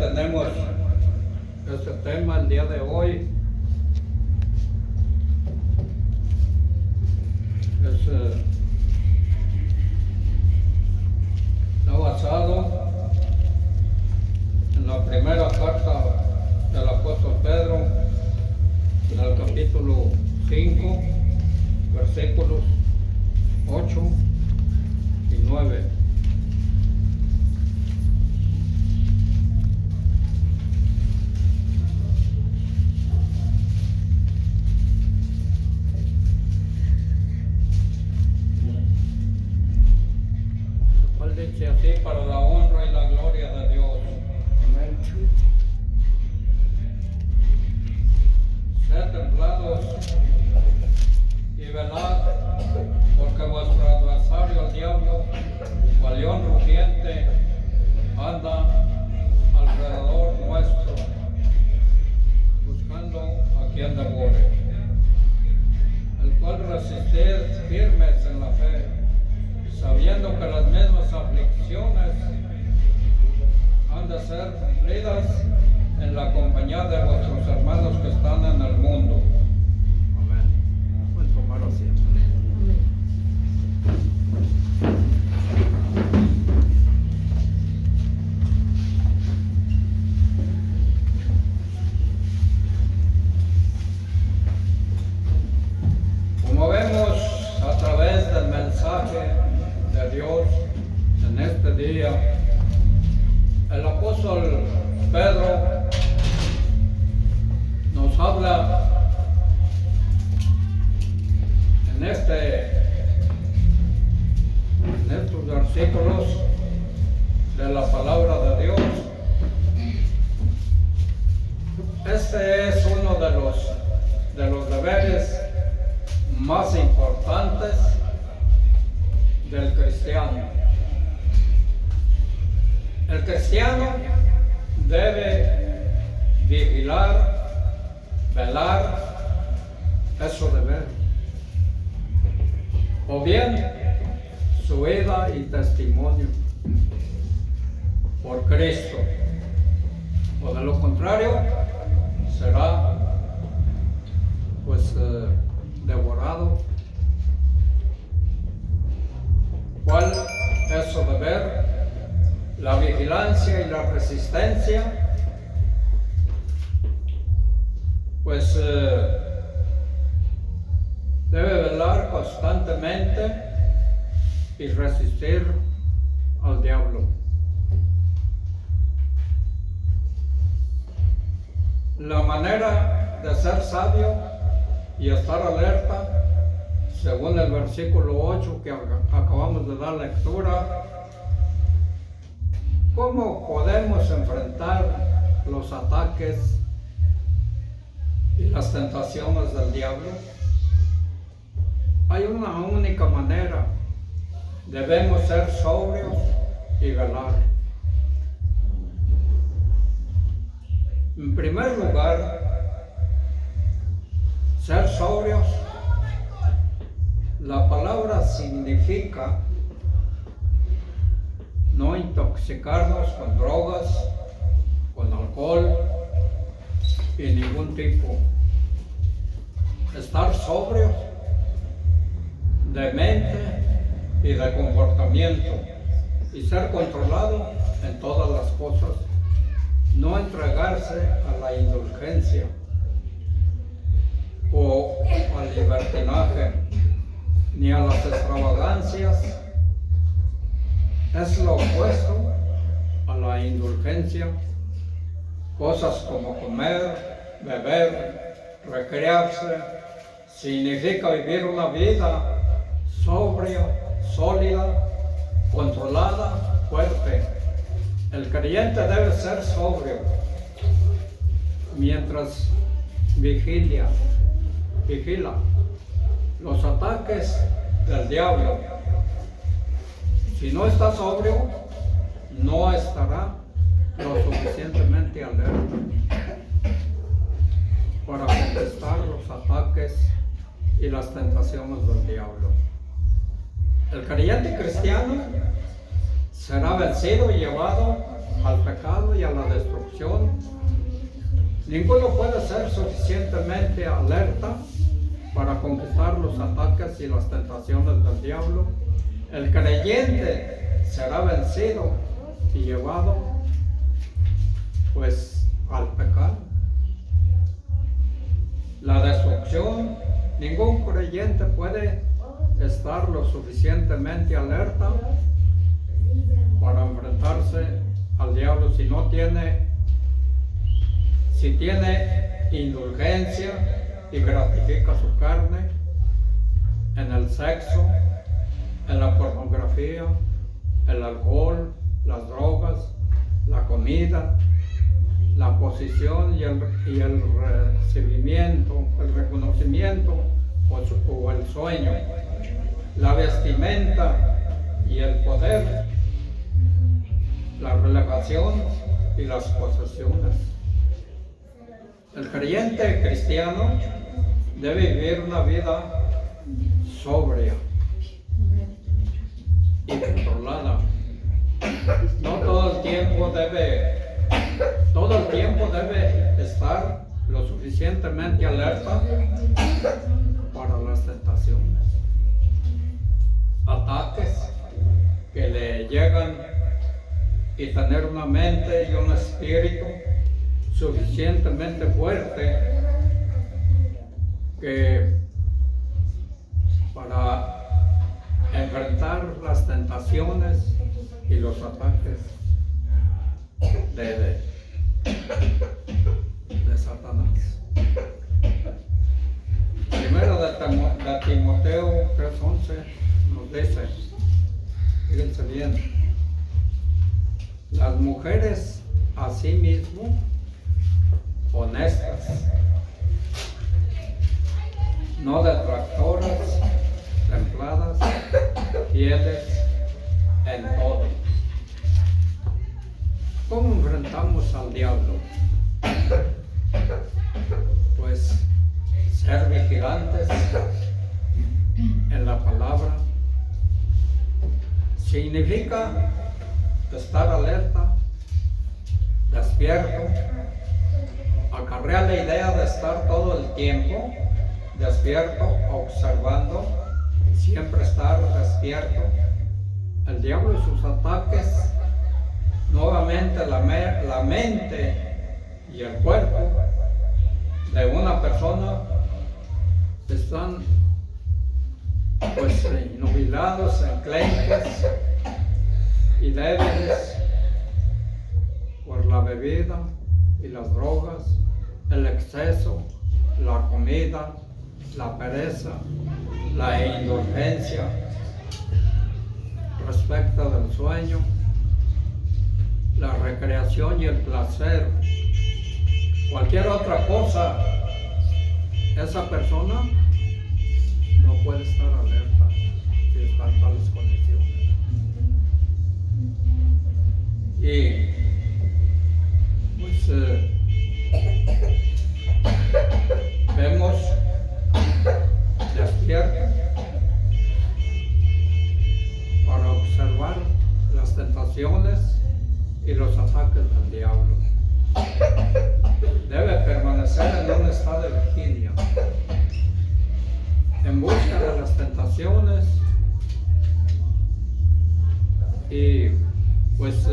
tenemos este tema el día de hoy. Está basado en la primera carta del apóstol Pedro, en el capítulo 5, versículos 8 y 9. Dice así: para la honra y la gloria de Dios. Amén. Sed templados y velad, porque vuestro adversario el diablo, cual león rugiente, anda alrededor nuestro, buscando a quien devore, el cual resistir firmes en la fe, sabiendo que las mismas aflicciones han de ser cumplidas en la compañía de vuestros hermanos que están en el mundo. Amén. Pueden tomar asiento. Como vemos a través del mensaje de Dios en este día, el apóstol Pedro nos habla en estos versículos de la palabra de Dios. Este es uno de los deberes más importantes del cristiano. El cristiano debe vigilar, velar, es su deber. O bien su vida y testimonio por Cristo, o de lo contrario será devorado. ¿Cuál es su deber? La vigilancia y la resistencia, debe velar constantemente y resistir al diablo. La manera de ser sabio y estar alerta, según el versículo 8 que acabamos de dar lectura, ¿cómo podemos enfrentar los ataques y las tentaciones del diablo? Hay una única manera: debemos ser sobrios y velar. En primer lugar, ser sobrios. La palabra significa no intoxicarnos con drogas, con alcohol y ningún tipo. Estar sobrios de mente y de comportamiento y ser controlado en todas las cosas. No entregarse a la indulgencia o al libertinaje ni a las extravagancias. Es lo opuesto a la indulgencia. Cosas como comer, beber, recrearse, significa vivir una vida sobria, sólida, controlada, fuerte. El creyente debe ser sobrio mientras vigila los ataques del diablo. Si no está sobrio, no estará lo suficientemente alerta para contestar los ataques y las tentaciones del diablo. El creyente cristiano será vencido y llevado al pecado y a la destrucción. Ninguno puede ser suficientemente alerta para conquistar los ataques y las tentaciones del diablo. El creyente será vencido y llevado pues al pecado. La destrucción, ningún creyente puede estar lo suficientemente alerta para enfrentarse al diablo si tiene indulgencia y gratifica su carne en el sexo, en la pornografía, el alcohol, las drogas, la comida, la posición y el recibimiento, el reconocimiento o el sueño, la vestimenta y el poder, la relevación y las posesiones. El creyente cristiano debe vivir una vida sobria y controlada. No todo el tiempo debe estar lo suficientemente alerta para las tentaciones, ataques que le llegan, y tener una mente y un espíritu suficientemente fuerte para enfrentar las tentaciones y los ataques de Satanás. Primero de Timoteo 3:11 nos dice, fíjense bien, las mujeres asimismo honestas, no detractoras, templadas, fieles en todo. ¿Cómo enfrentamos al diablo? Pues ser vigilantes en la palabra. Significa estar alerta, despierto. Acarrea la idea de estar todo el tiempo despierto, observando, siempre estar despierto. El diablo y sus ataques, nuevamente la mente y el cuerpo de una persona están pues nubilados, enclenques y débiles por la bebida y las drogas, el exceso, la comida, la pereza, la indulgencia respecto del sueño, la recreación y el placer. Cualquier otra cosa, esa persona no puede estar alerta si está en tales condiciones. Y pues vemos despierto para observar las tentaciones y los ataques del diablo. Debe permanecer en un estado de vigilia, en busca de las tentaciones y pues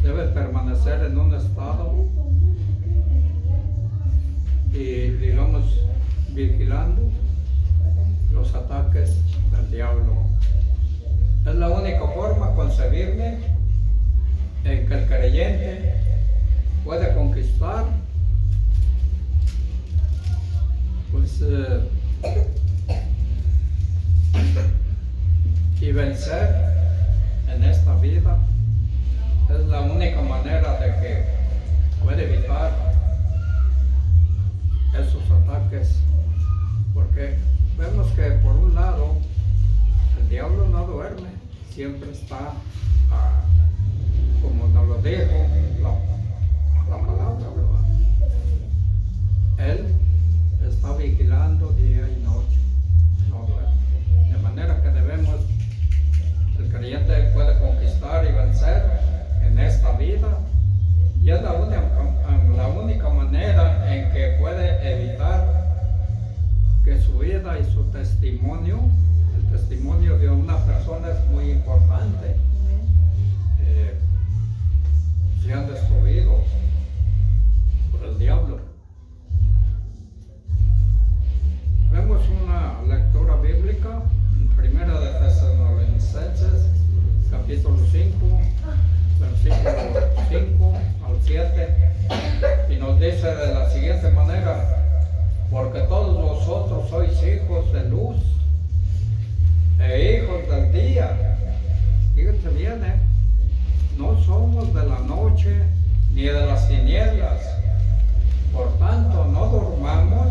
debe permanecer en un estado y digamos vigilando los ataques del diablo. Es la única forma concebible en que el creyente puede conquistar pues y vencer en esta vida. Es la única manera de que puede evitar esos ataques, porque vemos que por un lado el diablo no duerme, siempre está como nos lo dijo la palabra, ¿verdad? Él está vigilando día y noche, no duerme, de manera que debemos el testimonio de una persona es muy importante. Se han destruido por el diablo. Vemos una lectura bíblica en Primera de Tesalonicenses, capítulo 5, versículo 5 al 7, y nos dice de la siguiente manera: porque todos vosotros sois hijos de luz e hijos del día. Fíjense bien, no somos de la noche ni de las tinieblas. Por tanto, no durmamos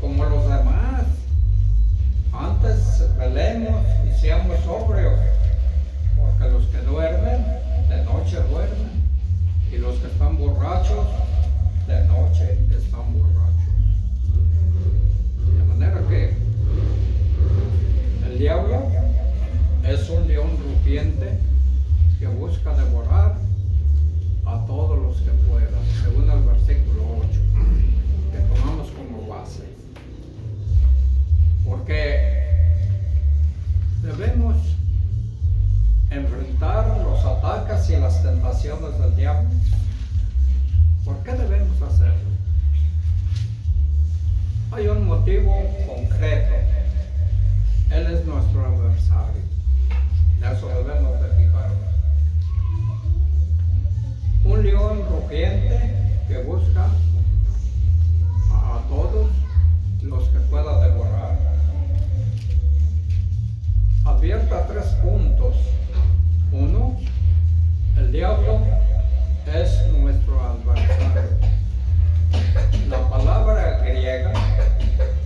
como los demás. Antes velemos y seamos sobrios, porque los que duermen, de noche duermen, y los que están borrachos, de noche están borrachos. De manera que el diablo es un león rugiente que busca devorar a todos los que pueda, según el versículo 8, que tomamos como base. Porque debemos enfrentar los ataques y las tentaciones del diablo. ¿Por qué debemos hacerlo? Hay un motivo concreto. Él es nuestro adversario. De eso debemos de fijarnos. Un león rugiente que busca a todos los que pueda devorar. Advierta 3 puntos. 1. El diablo es nuestro adversario. La palabra griega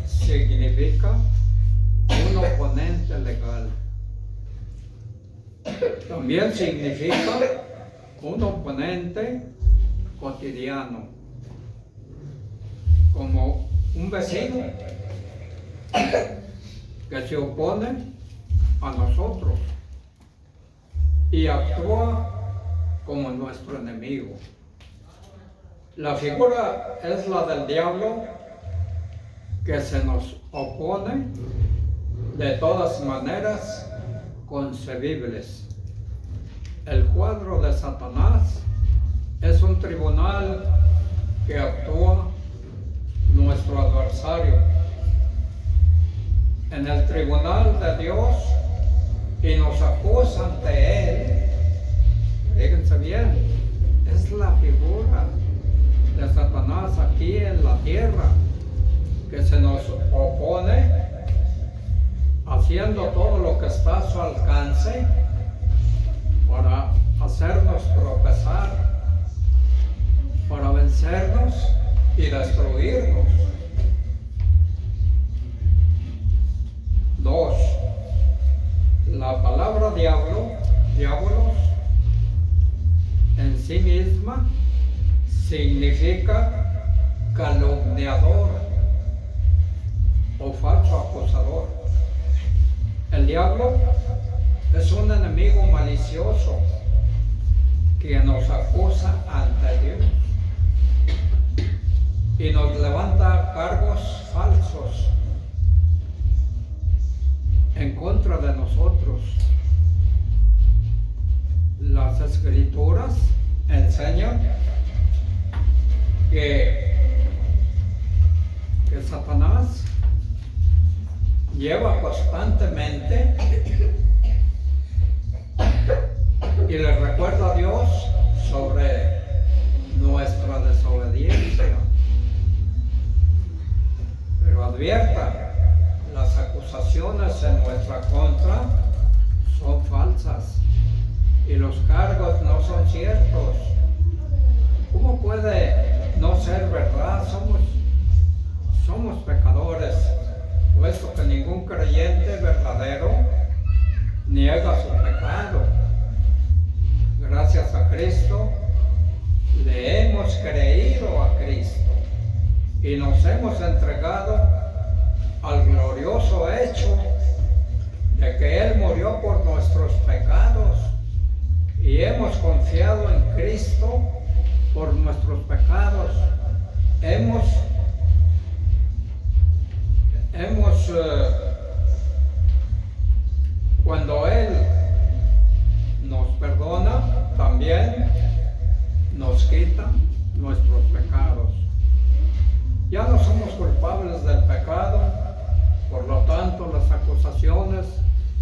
significa un oponente legal. También significa un oponente cotidiano, como un vecino que se opone a nosotros y actúa como nuestro enemigo. La figura es la del diablo, que se nos opone de todas maneras concebibles. El cuadro de Satanás es un tribunal que actúa nuestro adversario. En el tribunal de Dios y nos acusa ante Él. Fíjense bien, es la figura de Satanás aquí en la tierra, que se nos opone haciendo todo lo que está a su alcance para hacernos tropezar, para vencernos y destruirnos. 2. La palabra diabolos, en sí misma significa calumniador o falso acusador. El diablo es un enemigo malicioso que nos acusa ante Dios y nos levanta cargos falsos en contra de nosotros. Las Escrituras enseñan que Satanás lleva constantemente y le recuerda a Dios sobre nuestra desobediencia. Pero advierta, las acusaciones en nuestra contra son falsas y los cargos no son ciertos. ¿Cómo puede no ser verdad? Somos pecadores, puesto que ningún creyente verdadero niega su pecado. Gracias a Cristo le hemos creído a Cristo y nos hemos entregado al glorioso hecho de que Él murió por nuestros pecados y hemos confiado en Cristo por nuestros pecados. Hemos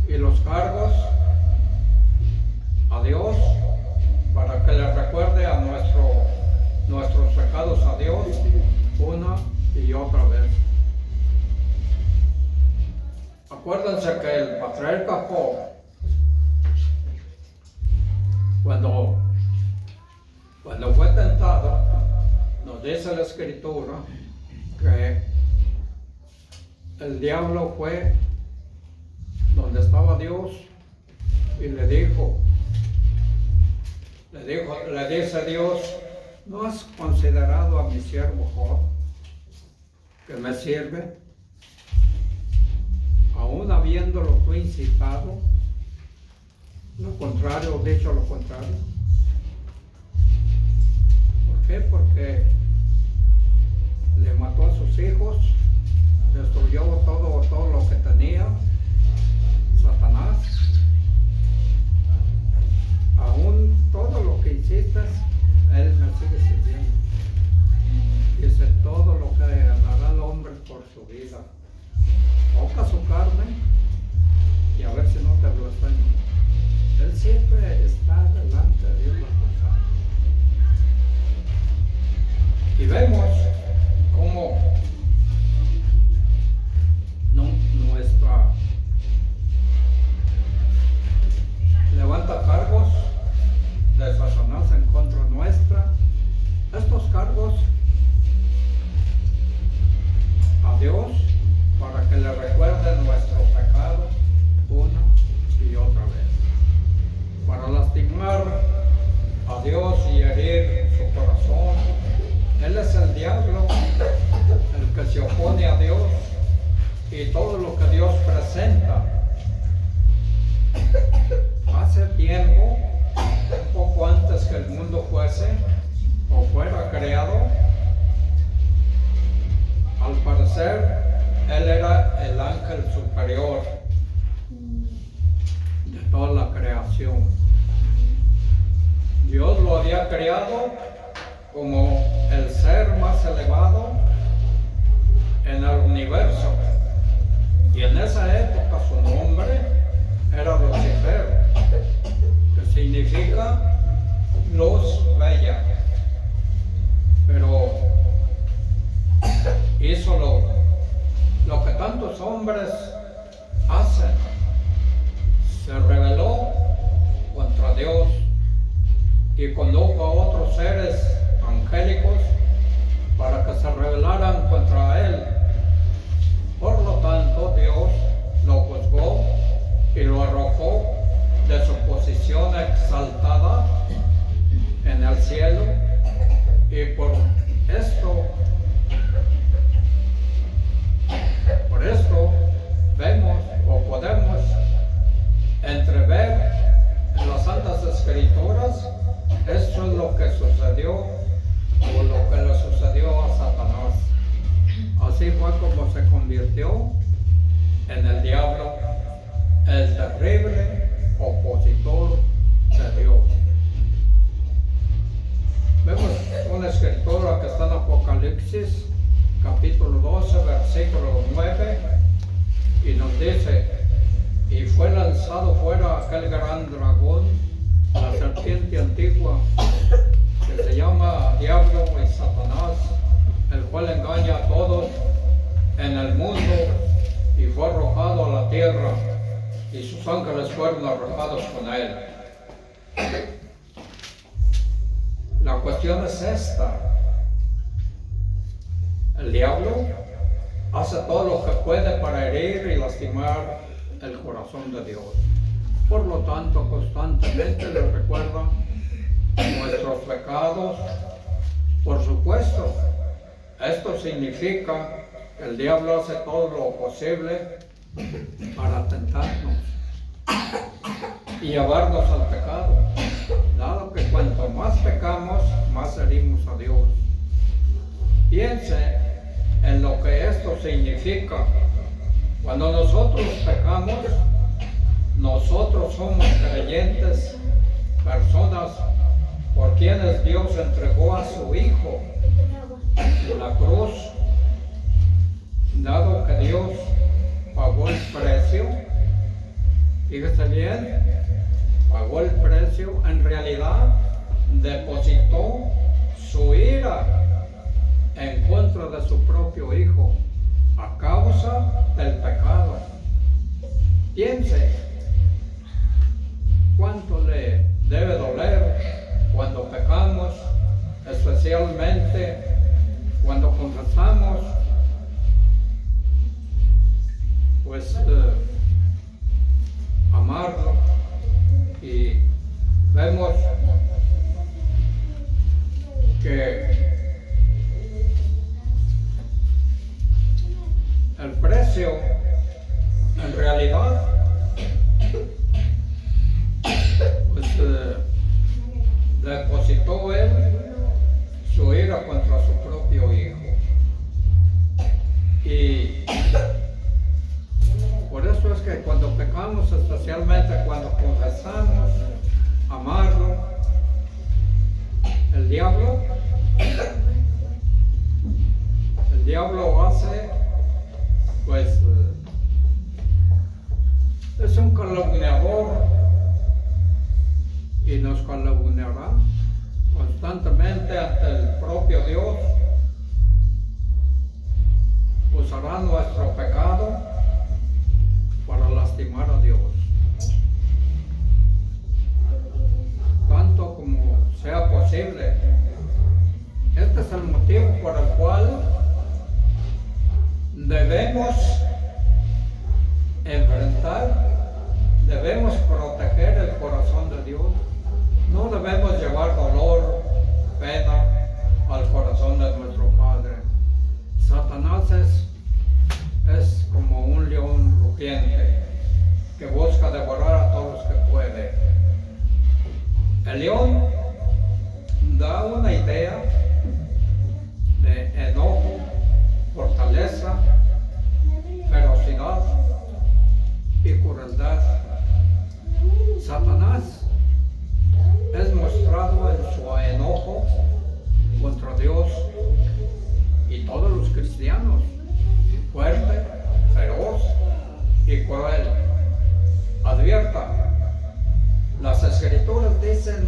y los cargos a Dios para que le recuerde a nuestros pecados a Dios una y otra vez. Acuérdense que el patriarca Job, cuando fue tentado, nos dice la Escritura que el diablo fue donde estaba Dios y le dice Dios: ¿no has considerado a mi siervo Job, que me sirve? Aún habiéndolo tú incitado, dicho lo contrario. ¿Por qué? Porque le mató a sus hijos, destruyó todo lo que tenía, Satanás. Aún todo lo que hiciste, Él me sigue sirviendo. Dice: todo lo que dará el hombre por su vida. Toca su carne y a ver si no te blasfema. Él siempre está delante de Dios la cosa. Y vemos cómo nuestra levanta cargos de Satanás en contra nuestra. Estos cargos a Dios para que le recuerde nuestro pecado una y otra vez, para lastimar a Dios y herir su corazón. Él es el diablo, el que se opone a Dios y todo lo que Dios presenta. Hace tiempo, un poco antes que el mundo fuera creado, al parecer Él era el ángel superior de toda la creación. Dios lo había creado como el ser más elevado en el universo. Y en esa época su nombre era Lucifer, que significa luz bella. Pero hizo lo que tantos hombres hacen. Se rebeló contra Dios y condujo a otros seres angélicos para que se rebelaran contra Él. Por lo tanto, Dios lo juzgó y lo arrojó de su posición exaltada en el cielo, y por esto vemos o podemos entrever en las Santas Escrituras. Esto es lo que sucedió o lo que le sucedió a Satanás. Así fue como se convirtió en el diablo, el terrible opositor de Dios. Vemos una escritura que está en Apocalipsis, capítulo 12, versículo 9, y nos dice: y fue lanzado fuera aquel gran dragón, la serpiente antigua, que se llama Diablo y Satanás, el cual engaña a todos en el mundo, y fue arrojado a la tierra, y sus ángeles fueron arrojados con él. La cuestión es esta: el diablo hace todo lo que puede para herir y lastimar el corazón de Dios. Por lo tanto, constantemente le recuerda nuestros pecados. Por supuesto, esto significa que el diablo hace todo lo posible para tentarnos y llevarnos al pecado, dado que cuanto más pecamos, más herimos a Dios. Piense en lo que esto significa. Cuando nosotros pecamos, nosotros somos creyentes, personas por quienes Dios entregó a su Hijo en la cruz, dado que Dios pagó el precio. Fíjese bien, pagó el precio, en realidad depositó su ira en contra de su propio hijo a causa del pecado. Piense cuánto le debe doler cuando pecamos, especialmente cuando confesamos, pues amarlo, y vemos que el precio en realidad pues depositó él su ira contra su propio hijo, y por eso es que cuando pecamos, especialmente cuando confesamos amarlo, el diablo hace, pues es un calumniador y nos calumniará constantemente ante el propio Dios. Usará nuestro pecado para lastimar a Dios, tanto como sea posible. Este es el motivo por el cual debemos enfrentar, debemos proteger el corazón de Dios. No debemos llevar dolor, pena al corazón de nuestro Padre. Satanás es como un león rugiente que busca devorar a todos los que puede. El león da una idea de enojo, fortaleza, ferocidad y crueldad. Satanás es mostrado en su enojo contra Dios y todos los cristianos, fuerte, feroz y cruel. Advierta, las Escrituras dicen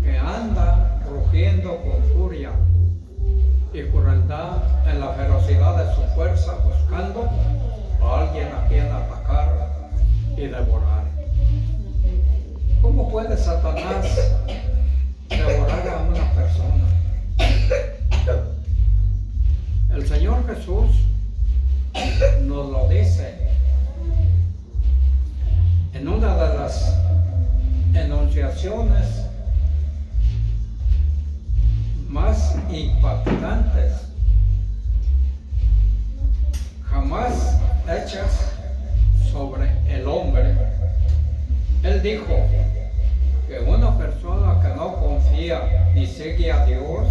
que anda rugiendo con furia y crueldad en la ferocidad de su fuerza, buscando a alguien a quien atacar y devorar. ¿Cómo puede Satanás devorar a una persona? El Señor Jesús nos lo dice en una de las enunciaciones más impactantes jamás hechas sobre el hombre. Él dijo que una persona que no confía ni sigue a Dios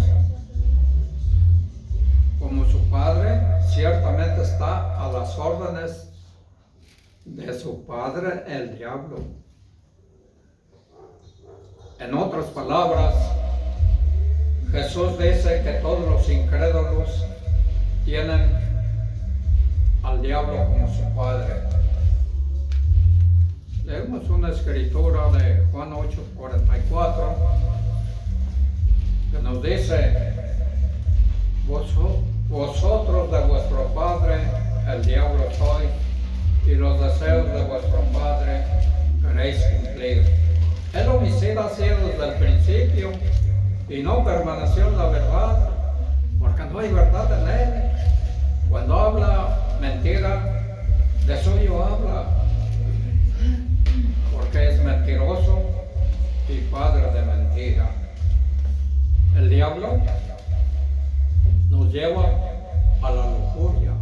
como su Padre, ciertamente está a las órdenes de su padre, el diablo. En otras palabras, Jesús dice que todos los incrédulos tienen al diablo como su padre. Leemos una escritura de Juan 8:44 que nos dice: vosotros de vuestro padre el diablo sois, y los deseos de vuestro padre queréis cumplir. El homicida ha sido desde el principio y no permaneció en la verdad, porque no hay verdad en él. Cuando habla mentira, de suyo habla, porque es mentiroso y padre de mentira. El diablo nos lleva a la lujuria,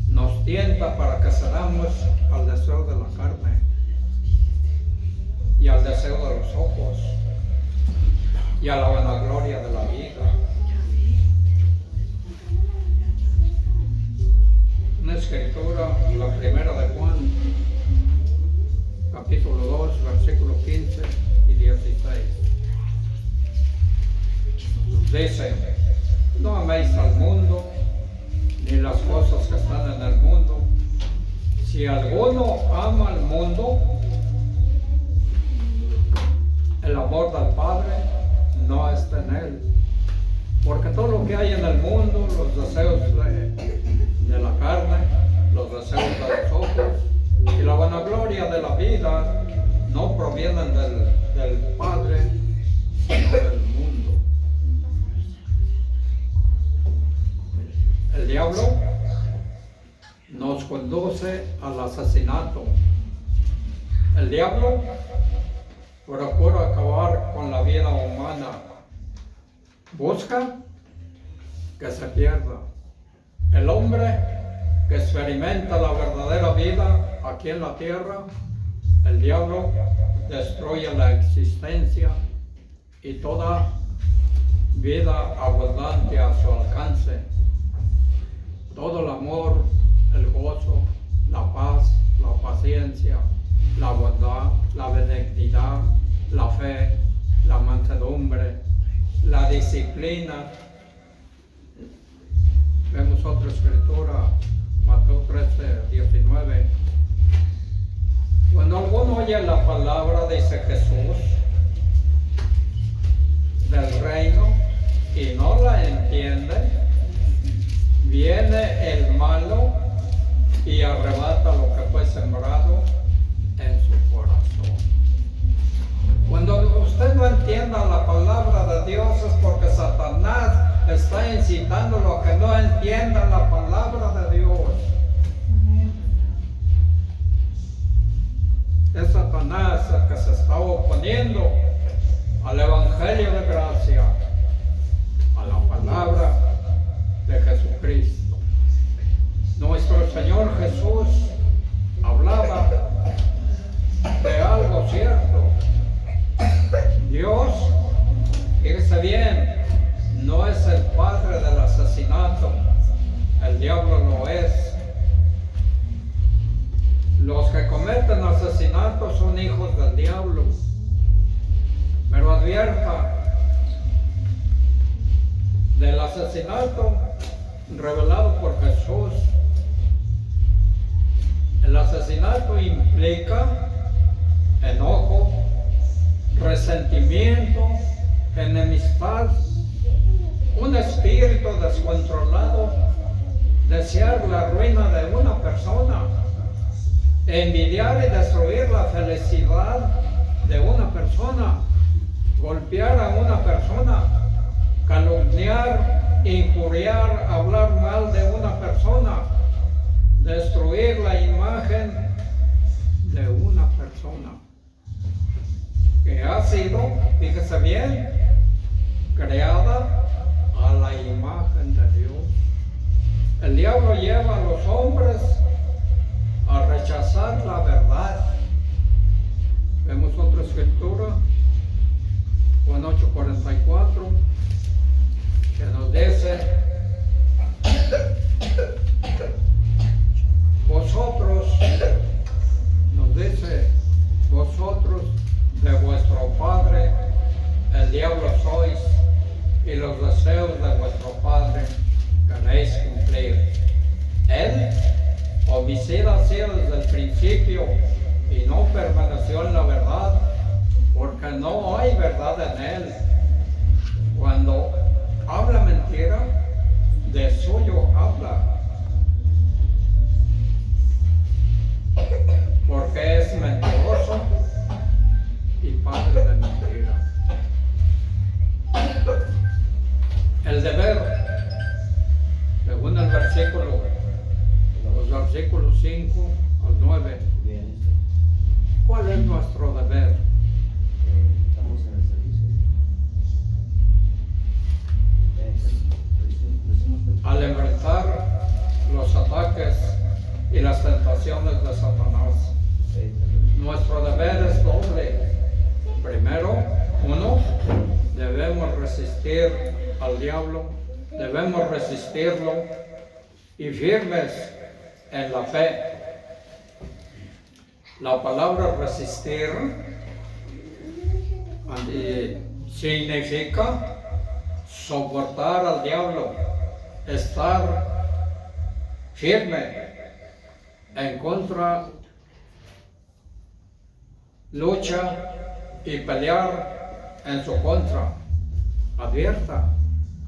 nos tienta para que cedamos al deseo de la carne y al deseo de los ojos y a la vanagloria de la vida. Una escritura, la primera de Juan, capítulo 2, versículos 15 y 16. Dice: no améis al mundo ni las cosas que están en el mundo. Si alguno alguno ama al mundo, el amor del Padre no está en él. Porque todo lo que hay en el mundo, los deseos de la carne, los deseos de los ojos y la vanagloria de la vida no provienen del Padre, sino del mundo. El diablo nos conduce al asesinato. El diablo procura acabar con la vida humana. Busca que se pierda. El hombre que experimenta la verdadera vida aquí en la tierra, el diablo destruye la existencia y toda vida abundante a su alcance. Todo el amor, el gozo, la paz, la paciencia, la bondad, la benignidad, la fe, la mansedumbre, la disciplina. Vemos otra escritura, Mateo 13:19. Cuando alguno oye la palabra, dice Jesús, del reino y no la entiende, viene el malo y arrebata lo que fue sembrado en su corazón. Cuando usted no entienda la palabra de Dios es porque Satanás está incitándolo a que no entienda la palabra de Dios. Es Satanás el que se está oponiendo al Evangelio de gracia, a la palabra de Jesucristo. Nuestro Señor Jesús hablaba de algo cierto. Dios, fíjese bien, no es el padre del asesinato, el diablo lo es. Los que cometen asesinatos son hijos del diablo. Pero advierta, del asesinato revelado por Jesús, el asesinato implica enojo, resentimiento, enemistad, un espíritu descontrolado, desear la ruina de una persona, envidiar y destruir la felicidad de una persona, golpear a una persona, calumniar, injuriar, hablar mal de una persona, destruir la imagen de una persona que ha sido, fíjese bien, creada a la imagen de Dios. El diablo lleva a los hombres a rechazar la verdad. Vemos otra escritura, Juan 8:44, que nos dice: vosotros, nos dice, vosotros de vuestro padre el diablo sois, y los deseos de vuestro padre queréis cumplir. Él, homicida, ha sido desde el principio y no permaneció en la verdad, porque no hay verdad en él. Cuando habla mentira, de suyo habla, porque es mentiroso y padre de mentira. El deber, según el versículo, los versículos 5 al 9, ¿cuál es nuestro deber? Estamos en el servicio. Al enfrentar los ataques y las tentaciones de Satanás, nuestro deber es doble. Primero, uno, debemos resistir al diablo, debemos resistirlo y firmes en la fe. La palabra resistir significa soportar al diablo, estar firme en contra lucha y pelear en su contra. Advierta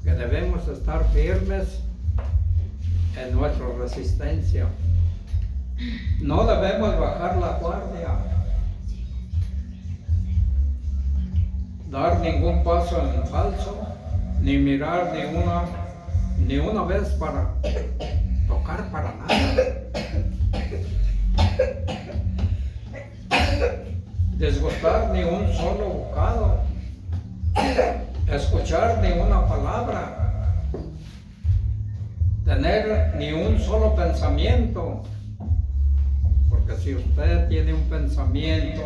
que debemos estar firmes en nuestra resistencia. No debemos bajar la guardia, dar ningún paso en falso, ni mirar ni una vez para tocar para nada. Desgustar ni un solo bocado, escuchar ni una palabra, tener ni un solo pensamiento, porque si usted tiene un pensamiento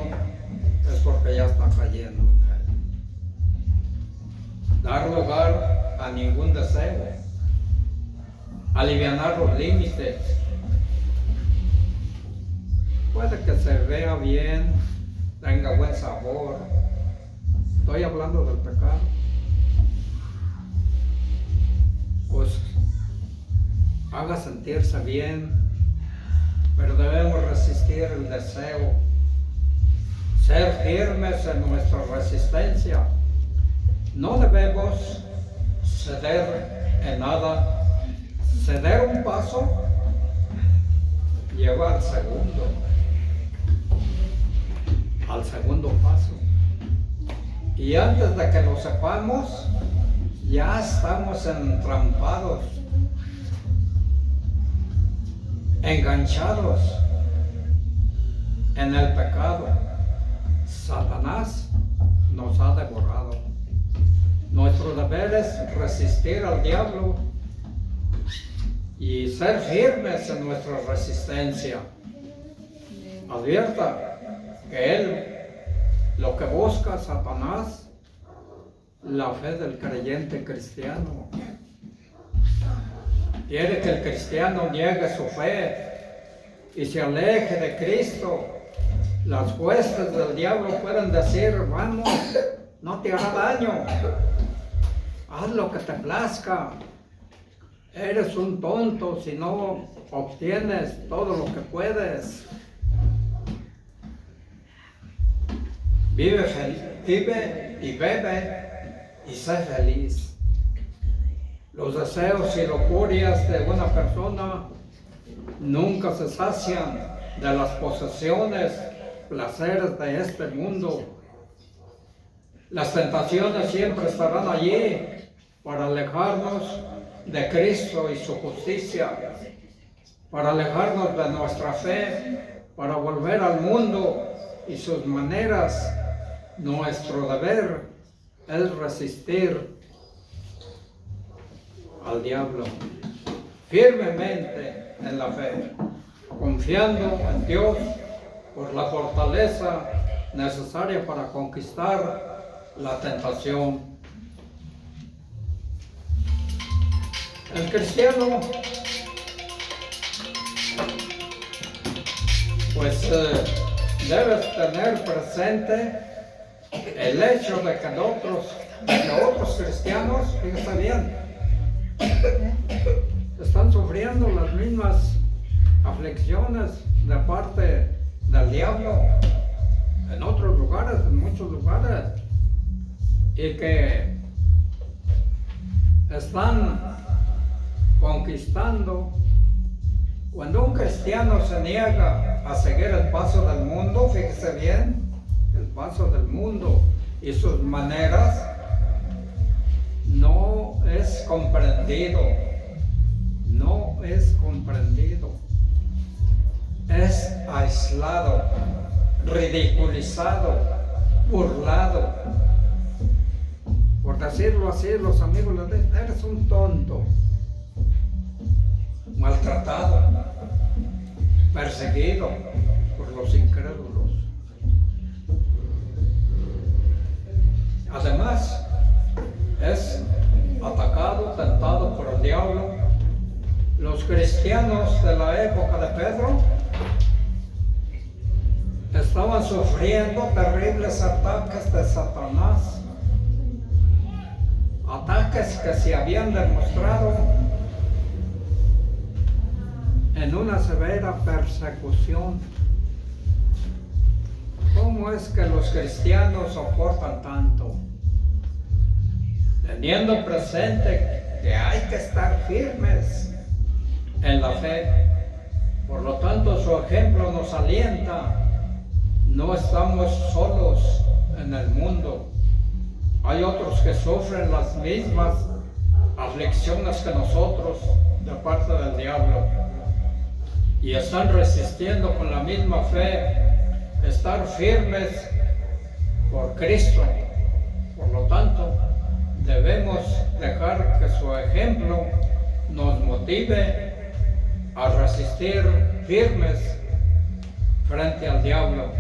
es porque ya está cayendo en él. Dar lugar a ningún deseo, alivianar los límites. Puede que se vea bien, tenga buen sabor. Estoy hablando del pecado. Pues haga sentirse bien, pero debemos resistir el deseo. Ser firmes en nuestra resistencia. No debemos ceder en nada. Ceder un paso lleva al segundo paso. Y antes de que lo sepamos, ya estamos entrampados, enganchados en el pecado. Satanás nos ha devorado. Nuestro deber es resistir al diablo y ser firmes en nuestra resistencia. Advierta que él, lo que busca Satanás, la fe del creyente cristiano. Quiere que el cristiano niegue su fe y se aleje de Cristo. Las huestes del diablo pueden decir: vamos, no te hará daño, haz lo que te plazca, eres un tonto si no obtienes todo lo que puedes. Vive y bebe y sé feliz. Los deseos y locurias de una persona nunca se sacian de las posesiones, placeres de este mundo. Las tentaciones siempre estarán allí para alejarnos de Cristo y su justicia, para alejarnos de nuestra fe, para volver al mundo y sus maneras. Nuestro deber es resistir al diablo firmemente en la fe, confiando en Dios por la fortaleza necesaria para conquistar la tentación. El cristiano pues debe tener presente el hecho de que otros cristianos, fíjense bien, están sufriendo las mismas aflicciones de parte del diablo en otros lugares, en muchos lugares, y que están conquistando. Cuando un cristiano se niega a seguir el paso del mundo, fíjese bien, el paso del mundo y sus maneras, no es comprendido, es aislado, ridiculizado, burlado. Por decirlo así, los amigos le dicen: eres un tonto, maltratado, perseguido por los incrédulos. Además, es atacado, tentado por el diablo. Los cristianos de la época de Pedro estaban sufriendo terribles ataques de Satanás, ataques que se habían demostrado en una severa persecución. ¿cómo es que los cristianos soportan tanto? Teniendo presente que hay que estar firmes en la fe. Por lo tanto, su ejemplo nos alienta. No estamos solos en el mundo. Hay otros que sufren las mismas aflicciones que nosotros de parte del diablo y están resistiendo con la misma fe, estar firmes por Cristo. Por lo tanto, debemos dejar que su ejemplo nos motive a resistir firmes frente al diablo.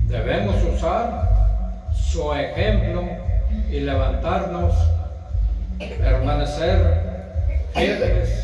Debemos usar su ejemplo y levantarnos, permanecer firmes